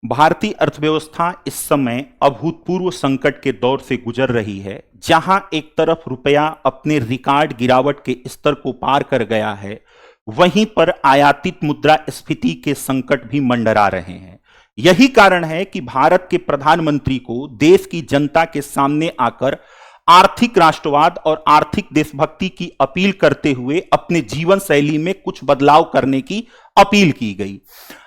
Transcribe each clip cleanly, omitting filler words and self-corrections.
भारतीय अर्थव्यवस्था इस समय अभूतपूर्व संकट के दौर से गुजर रही है, जहां एक तरफ रुपया अपने रिकॉर्ड गिरावट के स्तर को पार कर गया है, वहीं पर आयातित मुद्रास्फीति के संकट भी मंडरा रहे हैं। यही कारण है कि भारत के प्रधानमंत्री को देश की जनता के सामने आकर आर्थिक राष्ट्रवाद और आर्थिक देशभक्ति की अपील करते हुए अपने जीवन शैली में कुछ बदलाव करने की अपील की गई।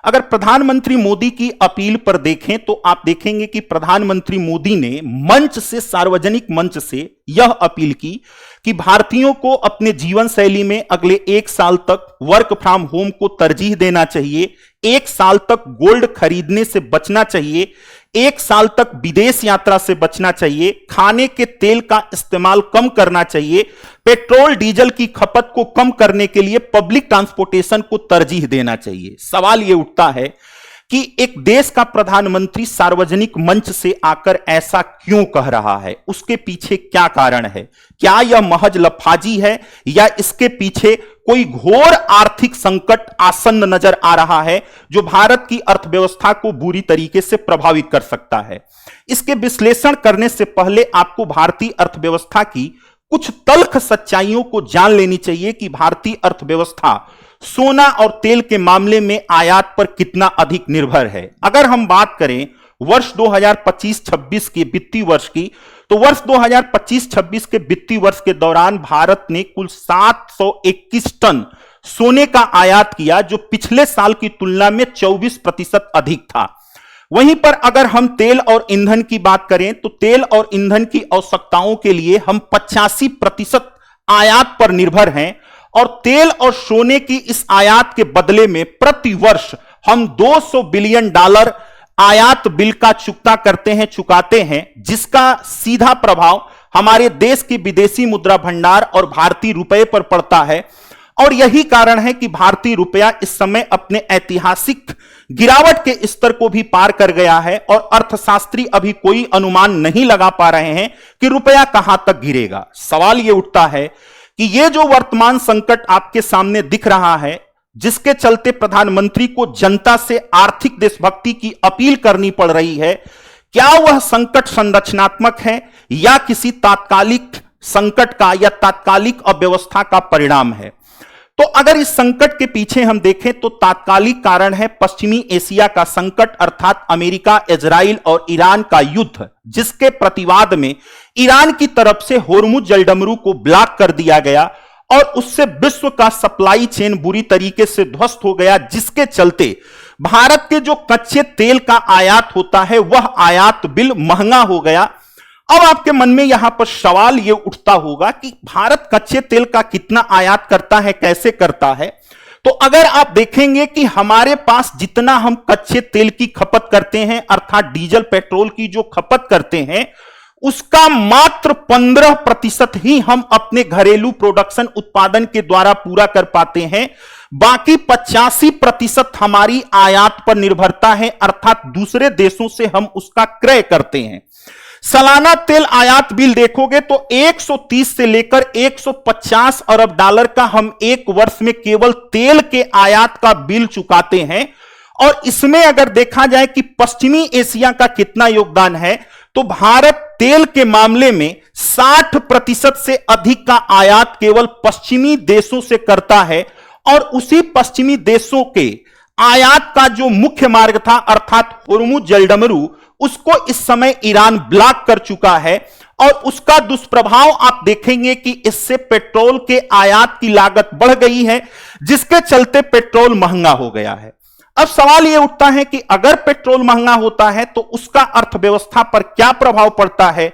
अगर प्रधानमंत्री मोदी की अपील पर देखें तो आप देखेंगे कि प्रधानमंत्री मोदी ने मंच से, सार्वजनिक मंच से यह अपील की कि भारतीयों को अपने जीवन शैली में अगले 1 साल तक वर्क फ्रॉम होम को तरजीह देना चाहिए, 1 साल तक गोल्ड खरीदने से बचना चाहिए, 1 साल तक विदेश यात्रा से बचना चाहिए, खाने के तेल का इस्तेमाल कम करना चाहिए, पेट्रोल डीजल की खपत को कम करने के लिए पब्लिक ट्रांसपोर्टेशन को तरजीह देना चाहिए। सवाल यह उठता है कि एक देश का प्रधानमंत्री सार्वजनिक मंच से आकर ऐसा क्यों कह रहा है, उसके पीछे क्या कारण है? क्या यह महज लफाजी है या इसके पीछे कोई घोर आर्थिक संकट आसन्न नजर आ रहा है जो भारत की अर्थव्यवस्था को बुरी तरीके से प्रभावित कर सकता है? इसके विश्लेषण करने से पहले आपको भारतीय अर्थव्यवस्था की कुछ तल्ख सच्चाइयों को जान लेनी चाहिए कि भारतीय अर्थव्यवस्था सोना और तेल के मामले में आयात पर कितना अधिक निर्भर है। अगर हम बात करें वर्ष 2025-26 के वित्तीय वर्ष की, तो वर्ष 2025-26 के वित्तीय वर्ष के दौरान भारत ने कुल 721 टन सोने का आयात किया, जो पिछले साल की तुलना में 24% अधिक था। वहीं पर अगर हम तेल और ईंधन की बात करें तो तेल और ईंधन की आवश्यकताओं के लिए हम 85% आयात पर निर्भर हैं और तेल और सोने की इस आयात के बदले में प्रति वर्ष हम $200 बिलियन आयात बिल का चुकाते हैं, जिसका सीधा प्रभाव हमारे देश के विदेशी मुद्रा भंडार और भारतीय रुपए पर पड़ता है। और यही कारण है कि भारतीय रुपया इस समय अपने ऐतिहासिक गिरावट के स्तर को भी पार कर गया है और अर्थशास्त्री अभी कोई अनुमान नहीं लगा पा रहे हैं कि रुपया कहां तक गिरेगा। सवाल यह उठता है कि यह जो वर्तमान संकट आपके सामने दिख रहा है, जिसके चलते प्रधानमंत्री को जनता से आर्थिक देशभक्ति की अपील करनी पड़ रही है, क्या वह संकट संरचनात्मक है या किसी तात्कालिक संकट का या तात्कालिक अव्यवस्था का परिणाम है? तो अगर इस संकट के पीछे हम देखें तो तात्कालिक कारण है पश्चिमी एशिया का संकट, अर्थात अमेरिका, इजराइल और ईरान का युद्ध, जिसके प्रतिवाद में ईरान की तरफ से होर्मुज जलडमरू को ब्लॉक कर दिया गया और उससे विश्व का सप्लाई चेन बुरी तरीके से ध्वस्त हो गया, जिसके चलते भारत के जो कच्चे तेल का आयात होता है वह आयात बिल महंगा हो गया। अब आपके मन में यहां पर सवाल यह उठता होगा कि भारत कच्चे तेल का कितना आयात करता है, कैसे करता है? तो अगर आप देखेंगे कि हमारे पास जितना हम कच्चे तेल की खपत करते हैं, अर्थात डीजल पेट्रोल की जो खपत करते हैं, उसका मात्र 15% ही हम अपने घरेलू प्रोडक्शन उत्पादन के द्वारा पूरा कर पाते हैं। बाकी 85% हमारी आयात पर निर्भरता है, अर्थात दूसरे देशों से हम उसका क्रय करते हैं। सालाना तेल आयात बिल देखोगे तो 130 से लेकर 150 अरब डॉलर का हम एक वर्ष में केवल तेल के आयात का बिल चुकाते हैं। और इसमें अगर देखा जाए कि पश्चिमी एशिया का कितना योगदान है, तो भारत तेल के मामले में 60% से अधिक का आयात केवल पश्चिमी देशों से करता है और उसी पश्चिमी देशों के आयात का जो मुख्य मार्ग था, अर्थात होर्मुज जलडमरू, उसको इस समय ईरान ब्लॉक कर चुका है और उसका दुष्प्रभाव आप देखेंगे कि इससे पेट्रोल के आयात की लागत बढ़ गई है, जिसके चलते पेट्रोल महंगा हो गया है। अब सवाल यह उठता है कि अगर पेट्रोल महंगा होता है तो उसका अर्थव्यवस्था पर क्या प्रभाव पड़ता है?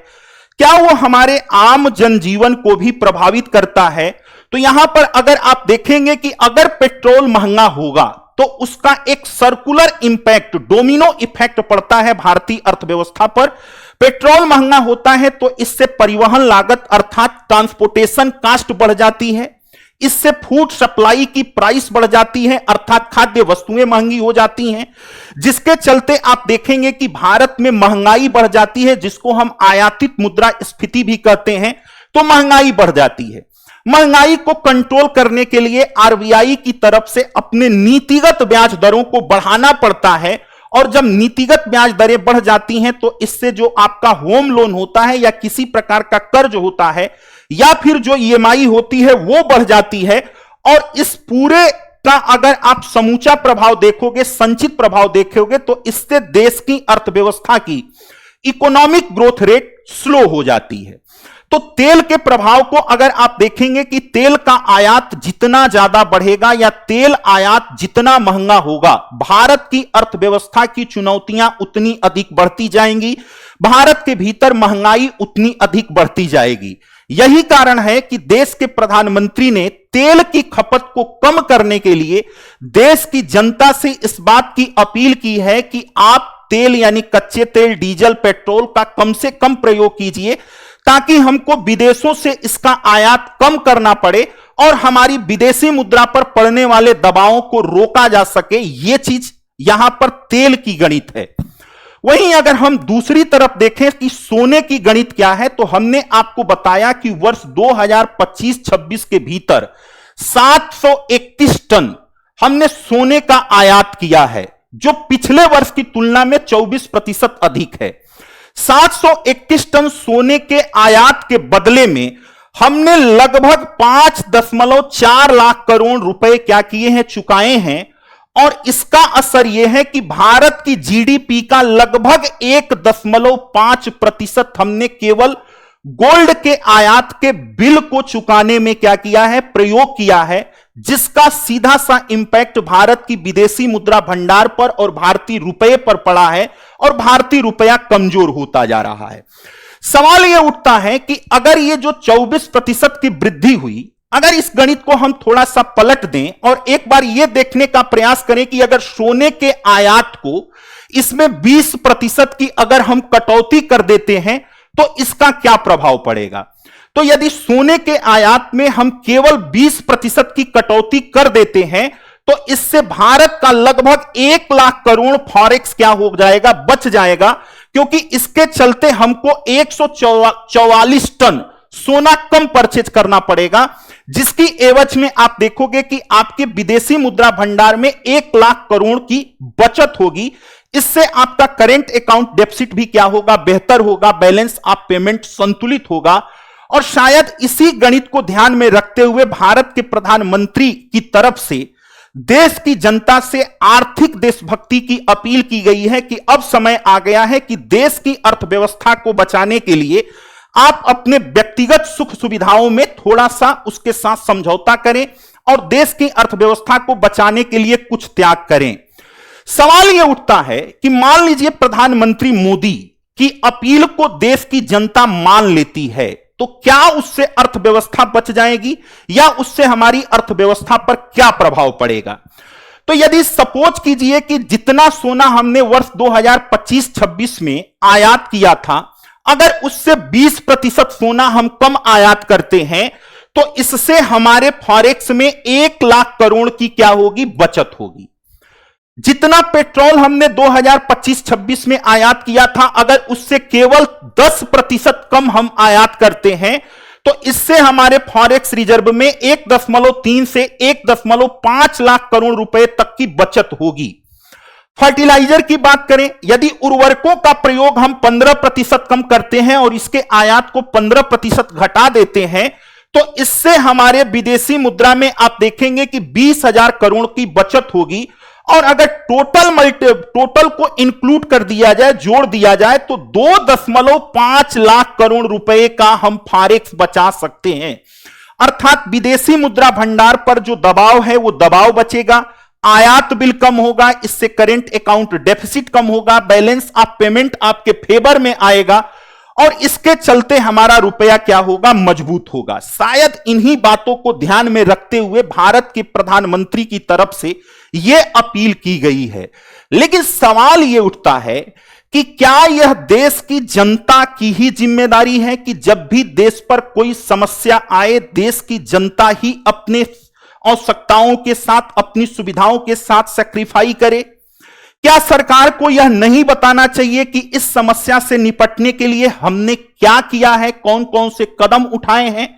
क्या वो हमारे आम जनजीवन को भी प्रभावित करता है? तो यहां पर अगर आप देखेंगे कि अगर पेट्रोल महंगा होगा तो उसका एक सर्कुलर इंपैक्ट, डोमिनो इफेक्ट पड़ता है भारतीय अर्थव्यवस्था पर। पेट्रोल महंगा होता है तो इससे परिवहन लागत अर्थात ट्रांसपोर्टेशन कास्ट बढ़ जाती है, इससे फूड सप्लाई की प्राइस बढ़ जाती है, अर्थात खाद्य वस्तुएं महंगी हो जाती हैं, जिसके चलते आप देखेंगे कि भारत में महंगाई बढ़ जाती है, जिसको हम आयातित मुद्रास्फीति भी कहते हैं। तो महंगाई बढ़ जाती है। महंगाई को कंट्रोल करने के लिए आरबीआई की तरफ से अपने नीतिगत ब्याज दरों को बढ़ाना पड़ता है और जब नीतिगत ब्याज दरें बढ़ जाती हैं तो इससे जो आपका होम लोन होता है या किसी प्रकार का कर्ज होता है या फिर जो ईएमआई होती है वो बढ़ जाती है। और इस पूरे का अगर आप समूचा प्रभाव देखोगे, संचित प्रभाव देखोगे, तो इससे देश की अर्थव्यवस्था की इकोनॉमिक ग्रोथ रेट स्लो हो जाती है। तो तेल के प्रभाव को अगर आप देखेंगे कि तेल का आयात जितना ज्यादा बढ़ेगा या तेल आयात जितना महंगा होगा, भारत की अर्थव्यवस्था की चुनौतियां उतनी अधिक बढ़ती जाएंगी, भारत के भीतर महंगाई उतनी अधिक बढ़ती जाएगी। यही कारण है कि देश के प्रधानमंत्री ने तेल की खपत को कम करने के लिए देश की जनता से इस बात की अपील की है कि आप तेल यानी कच्चे तेल, डीजल, पेट्रोल का कम से कम प्रयोग कीजिए ताकि हमको विदेशों से इसका आयात कम करना पड़े और हमारी विदेशी मुद्रा पर पड़ने वाले दबावों को रोका जा सके। यह चीज यहां पर तेल की गणित है। वहीं अगर हम दूसरी तरफ देखें कि सोने की गणित क्या है, तो हमने आपको बताया कि वर्ष 2025-26 के भीतर 731 टन हमने सोने का आयात किया है, जो पिछले वर्ष की तुलना में 24% अधिक है। 731 टन सोने के आयात के बदले में हमने लगभग 5.4 लाख करोड़ रुपए क्या किए हैं, चुकाए हैं। और इसका असर यह है कि भारत की जीडीपी का लगभग 1.5% हमने केवल गोल्ड के आयात के बिल को चुकाने में क्या किया है, प्रयोग किया है, जिसका सीधा सा इंपैक्ट भारत की विदेशी मुद्रा भंडार पर और भारतीय रुपये पर पड़ा है और भारतीय रुपया कमजोर होता जा रहा है। सवाल यह उठता है कि अगर यह जो 24% की वृद्धि हुई, अगर इस गणित को हम थोड़ा सा पलट दें और एक बार यह देखने का प्रयास करें कि अगर सोने के आयात को इसमें 20% की अगर हम कटौती कर देते हैं तो इसका क्या प्रभाव पड़ेगा। तो यदि सोने के आयात में हम केवल 20% की कटौती कर देते हैं तो इससे भारत का लगभग 1 लाख करोड़ फॉरेक्स क्या हो जाएगा, बच जाएगा, क्योंकि इसके चलते हमको 144 टन सोना कम परचेज करना पड़ेगा, जिसकी एवज में आप देखोगे कि आपके विदेशी मुद्रा भंडार में 1 लाख करोड़ की बचत होगी। इससे आपका करेंट अकाउंट डेफिसिट भी क्या होगा, बेहतर होगा, बैलेंस ऑफ पेमेंट संतुलित होगा। और शायद इसी गणित को ध्यान में रखते हुए भारत के प्रधानमंत्री की तरफ से देश की जनता से आर्थिक देशभक्ति की अपील की गई है कि अब समय आ गया है कि देश की अर्थव्यवस्था को बचाने के लिए आप अपने व्यक्तिगत सुख सुविधाओं में थोड़ा सा उसके साथ समझौता करें और देश की अर्थव्यवस्था को बचाने के लिए कुछ त्याग करें। सवाल यह उठता है कि मान लीजिए प्रधानमंत्री मोदी की अपील को देश की जनता मान लेती है, तो क्या उससे अर्थव्यवस्था बच जाएगी या उससे हमारी अर्थव्यवस्था पर क्या प्रभाव पड़ेगा। तो यदि सपोज कीजिए कि जितना सोना हमने वर्ष 2025-26 में आयात किया था, अगर उससे 20% सोना हम कम आयात करते हैं तो इससे हमारे फॉरेक्स में 1 लाख करोड़ की क्या होगी, बचत होगी। जितना पेट्रोल हमने 2025-26 में आयात किया था, अगर उससे केवल 10% कम हम आयात करते हैं तो इससे हमारे फॉरेक्स रिजर्व में 1.3 से 1.5 लाख करोड़ रुपए तक की बचत होगी। फर्टिलाइजर की बात करें, यदि उर्वरकों का प्रयोग हम 15% कम करते हैं और इसके आयात को 15% घटा देते हैं तो इससे हमारे विदेशी मुद्रा में आप देखेंगे कि 20,000 करोड़ की बचत होगी। और अगर टोटल को इंक्लूड कर दिया जाए, जोड़ दिया जाए, तो 2.5 लाख करोड़ रुपए का हम फॉरेक्स बचा सकते हैं। अर्थात विदेशी मुद्रा भंडार पर जो दबाव है वो दबाव बचेगा, आयात बिल कम होगा, इससे करेंट अकाउंट डेफिसिट कम होगा, बैलेंस ऑफ पेमेंट आपके फेवर में आएगा और इसके चलते हमारा रुपया क्या होगा, मजबूत होगा। शायद इन्हीं बातों को ध्यान में रखते हुए भारत के प्रधानमंत्री की तरफ से यह अपील की गई है। लेकिन सवाल यह उठता है कि क्या यह देश की जनता की ही जिम्मेदारी है कि जब भी देश पर कोई समस्या आए देश की जनता ही अपने आवश्यकताओं के साथ, अपनी सुविधाओं के साथ सैक्रिफाई करे। क्या सरकार को यह नहीं बताना चाहिए कि इस समस्या से निपटने के लिए हमने क्या किया है, कौन कौन से कदम उठाए हैं।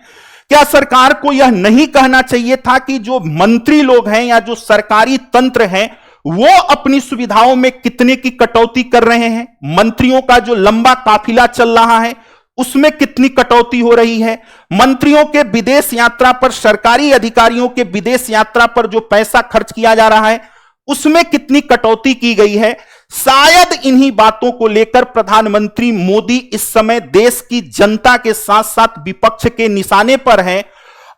क्या सरकार को यह नहीं कहना चाहिए था कि जो मंत्री लोग हैं या जो सरकारी तंत्र हैं वो अपनी सुविधाओं में कितने की कटौती कर रहे हैं, मंत्रियों का जो लंबा काफिला चल रहा है उसमें कितनी कटौती हो रही है, मंत्रियों के विदेश यात्रा पर, सरकारी अधिकारियों के विदेश यात्रा पर जो पैसा खर्च किया जा रहा है उसमें कितनी कटौती की गई है। शायद इन्हीं बातों को लेकर प्रधानमंत्री मोदी इस समय देश की जनता के साथ साथ विपक्ष के निशाने पर हैं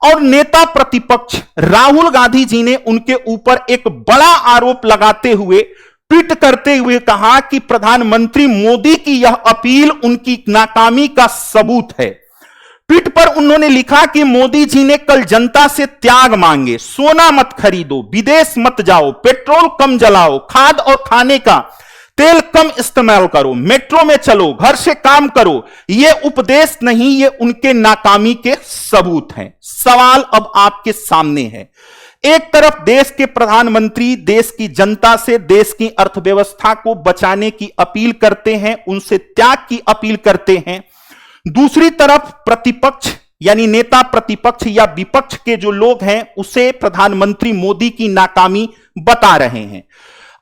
और नेता प्रतिपक्ष राहुल गांधी जी ने उनके ऊपर एक बड़ा आरोप लगाते हुए, ट्वीट करते हुए कहा कि प्रधानमंत्री मोदी की यह अपील उनकी नाकामी का सबूत है। ट्वीट पर उन्होंने लिखा कि मोदी जी ने कल जनता से त्याग मांगे, सोना मत खरीदो, विदेश मत जाओ, पेट्रोल कम जलाओ, खाद और खाने का तेल कम इस्तेमाल करो, मेट्रो में चलो, घर से काम करो। ये उपदेश नहीं, ये उनके नाकामी के सबूत हैं। सवाल अब आपके सामने है, एक तरफ देश के प्रधानमंत्री देश की जनता से देश की अर्थव्यवस्था को बचाने की अपील करते हैं, उनसे त्याग की अपील करते हैं, दूसरी तरफ प्रतिपक्ष यानी नेता प्रतिपक्ष या विपक्ष के जो लोग हैं उसे प्रधानमंत्री मोदी की नाकामी बता रहे हैं।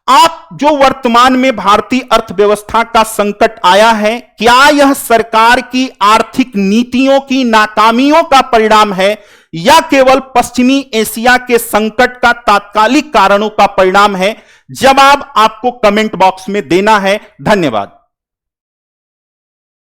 आप जो वर्तमान में भारतीय अर्थव्यवस्था का संकट आया है, क्या यह सरकार की आर्थिक नीतियों की नाकामियों का परिणाम है या केवल पश्चिमी एशिया के संकट का तात्कालिक कारणों का परिणाम है? जवाब आपको कमेंट बॉक्स में देना है। धन्यवाद।